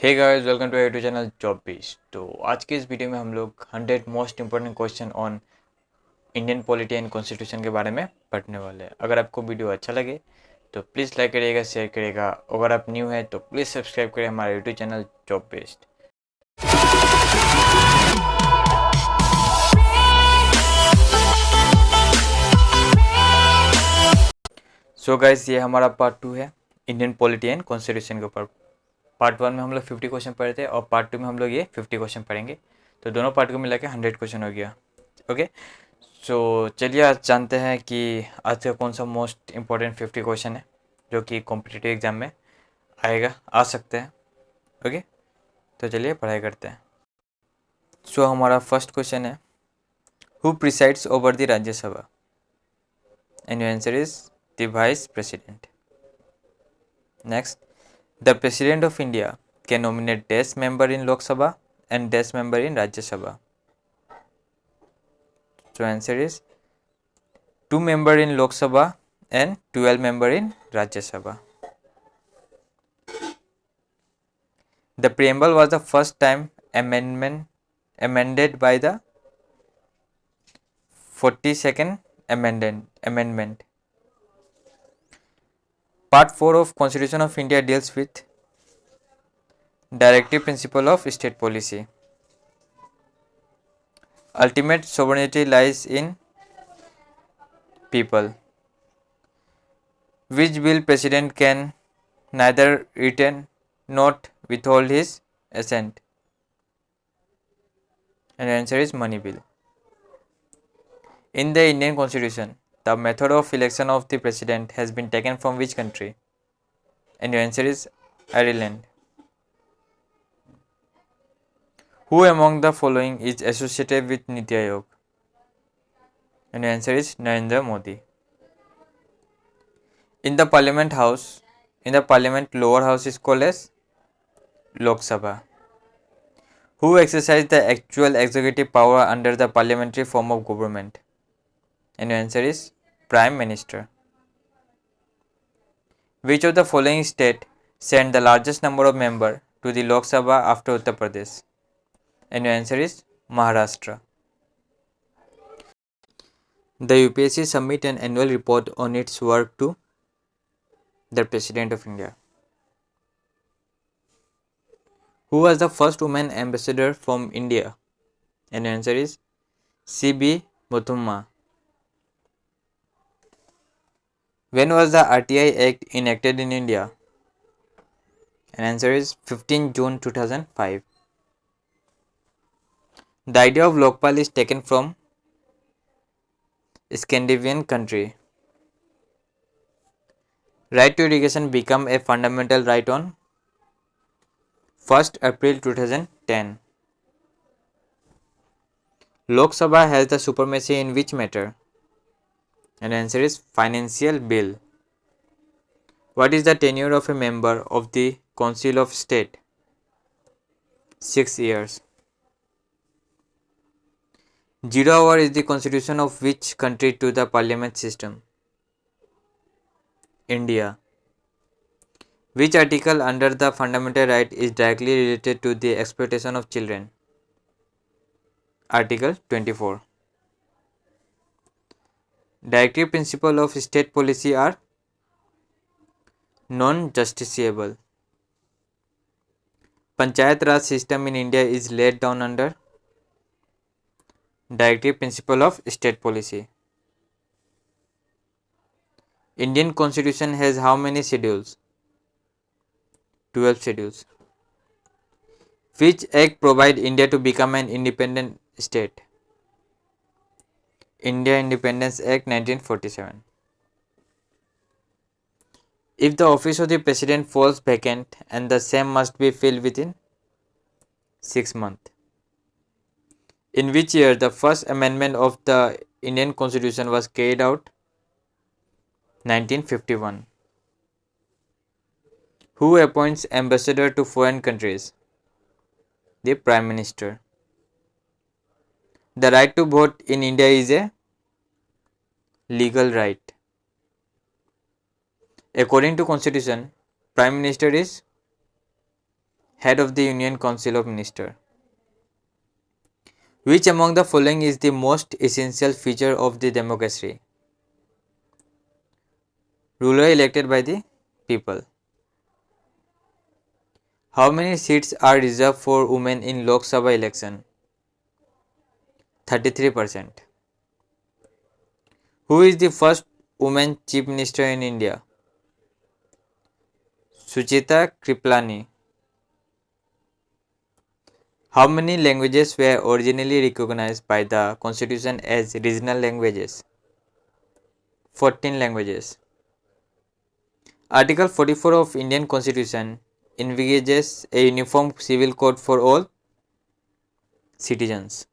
Hey guys, welcome to YouTube channel Job Base. तो आज के इस वीडियो में हम लोग 100 most important question on Indian polity and constitution के बारे में पढ़ने वाले हैं। अगर आपको वीडियो अच्छा लगे तो प्लीज़ लाइक करिएगा, शेयर करिएगा। अगर आप न्यू है तो प्लीज़ सब्सक्राइब करिए हमारे YouTube channel job based. So guys, ये हमारा पार्ट 2 है इंडियन पॉलिटी एंड कॉन्स्टिट्यूशन के ऊपर। पार्ट 1 में हम लोग 50 क्वेश्चन पढ़े थे और पार्ट 2 में हम लोग ये 50 क्वेश्चन पढ़ेंगे। तो दोनों पार्ट को मिला के 100 क्वेश्चन हो गया। ओके, सो चलिए आज जानते हैं कि आज का कौन सा मोस्ट इम्पोर्टेंट 50 क्वेश्चन है जो कि कॉम्पिटिटिव एग्जाम में आ सकते हैं। ओके, तो चलिए पढ़ाई करते हैं। सो हमारा फर्स्ट क्वेश्चन है, who presides over the Rajya Sabha? And your answer is the vice president. Next, the president of India can nominate dash member in Lok Sabha and dash member in Rajya Sabha. So answer is 2 member in Lok Sabha and 12 member in Rajya Sabha. The preamble was the first time amended by the 42nd amendment. Part 4 of Constitution of India deals with directive principle of state policy. Ultimate sovereignty lies in people. Which bill president can neither retain nor withhold his assent? And the answer is money bill. In the Indian Constitution, the method of election of the president has been taken from which country? And your answer is Ireland. Who among the following is associated with Niti Aayog? And your answer is Narendra Modi. In the Parliament lower house is called as Lok Sabha. Who exercise the actual executive power under the parliamentary form of government? And your answer is Prime Minister. Which of the following state sent the largest number of members to the Lok Sabha after Uttar Pradesh? And your answer is Maharashtra. The UPSC submit an annual report on its work to the President of India. Who was the first woman ambassador from India? And your answer is C.B. Muthumma. When was the RTI Act enacted in India? And answer is 15 June 2005. The idea of Lokpal is taken from Scandinavian country. Right to irrigation became a fundamental right on 1st April 2010. Lok Sabha has the supremacy in which matter? And answer is financial bill. What is the tenure of a member of the Council of State? 6 years. 0 hour is the constitution of which country to the parliament system? India. Which article under the fundamental right is directly related to the exploitation of children? Article 24. Directive principles of state policy are non-justiciable. Panchayat Raj system in India is laid down under directive principle of state policy. Indian Constitution has how many schedules? 12 schedules. Which act provide India to become an independent state? India Independence Act 1947. If the office of the president falls vacant and the same must be filled within 6 months. In which year the first amendment of the Indian Constitution was carried out? 1951. Who appoints ambassador to foreign countries? The Prime Minister. The right to vote in India is a legal right. According to Constitution, Prime Minister is Head of the Union Council of Ministers. Which among the following is the most essential feature of the democracy? Ruler elected by the people. How many seats are reserved for women in Lok Sabha election? 33%. Who is the first woman chief minister in India? Suchita Kriplani. How many languages were originally recognized by the constitution as regional languages? 14 languages. Article 44 of Indian Constitution envisages a uniform civil code for all citizens.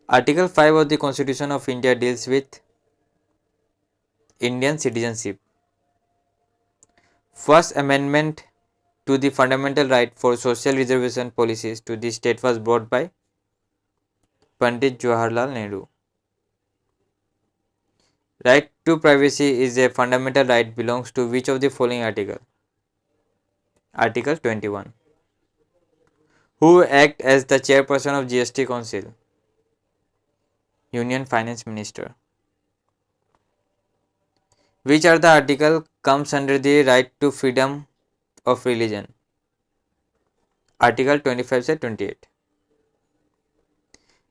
Article 5 of the Constitution of India deals with Indian citizenship. First amendment to the fundamental right for social reservation policies to the state was brought by Pandit Jawaharlal Nehru. Right to privacy is a fundamental right belongs to which of the following article? Article 21. Who act as the chairperson of GST Council? Union Finance Minister. Which are the article comes under the right to freedom of religion? Article 25 से 28.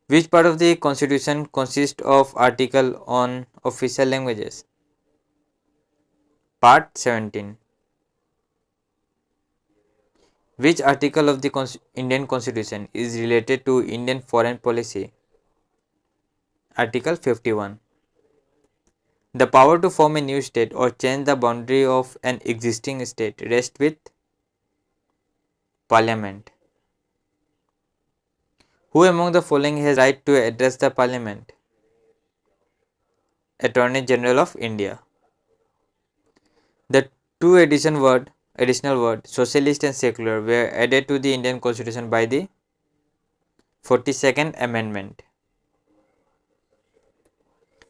Which part of the constitution consists of article on official languages? Part 17. Which article of the Indian Constitution is related to Indian foreign policy? Article 51. The power to form a new state or change the boundary of an existing state rests with Parliament. Who among the following has right to address the Parliament? Attorney General of India. The two additional word socialist and secular were added to the Indian Constitution by the 42nd Amendment.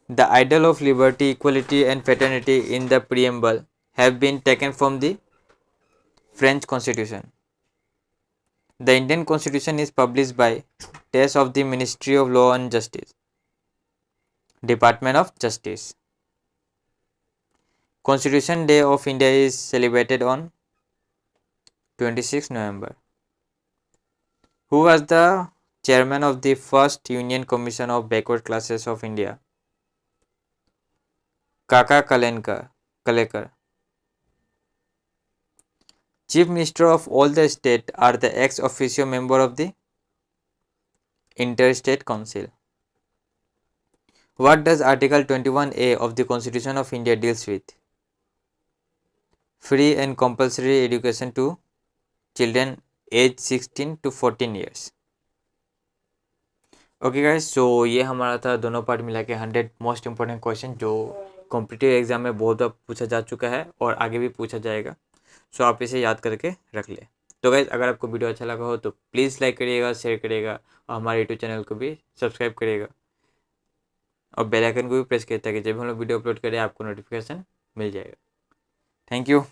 The ideal of liberty, equality and fraternity in the preamble have been taken from the French Constitution. The Indian Constitution is published by Test of the Ministry of Law and Justice, Department of Justice. Constitution Day of India is celebrated on 26 November. Who was the chairman of the first Union Commission of Backward Classes of India? Kaka Kalekar. Chief Minister of all the states are the ex officio member of the Interstate Council. What does Article 21A of the Constitution of India deals with? Free and compulsory education to children aged 16 to 14 years. Okay guys, सो ये हमारा था दोनों part मिला के 100 most important question जो competitive exam में बहुत बार पूछा जा चुका है और आगे भी पूछा जाएगा. सो आप इसे याद करके रख ले. तो गाइस, अगर आपको वीडियो अच्छा लगा हो तो प्लीज़ लाइक करिएगा, शेयर करिएगा और हमारे यूट्यूब चैनल को भी सब्सक्राइब करिएगा और बेल आइकन को भी प्रेस करिए ताकि जब हम लोग वीडियो अपलोड करें आपको नोटिफिकेशन मिल जाएगा. Thank you.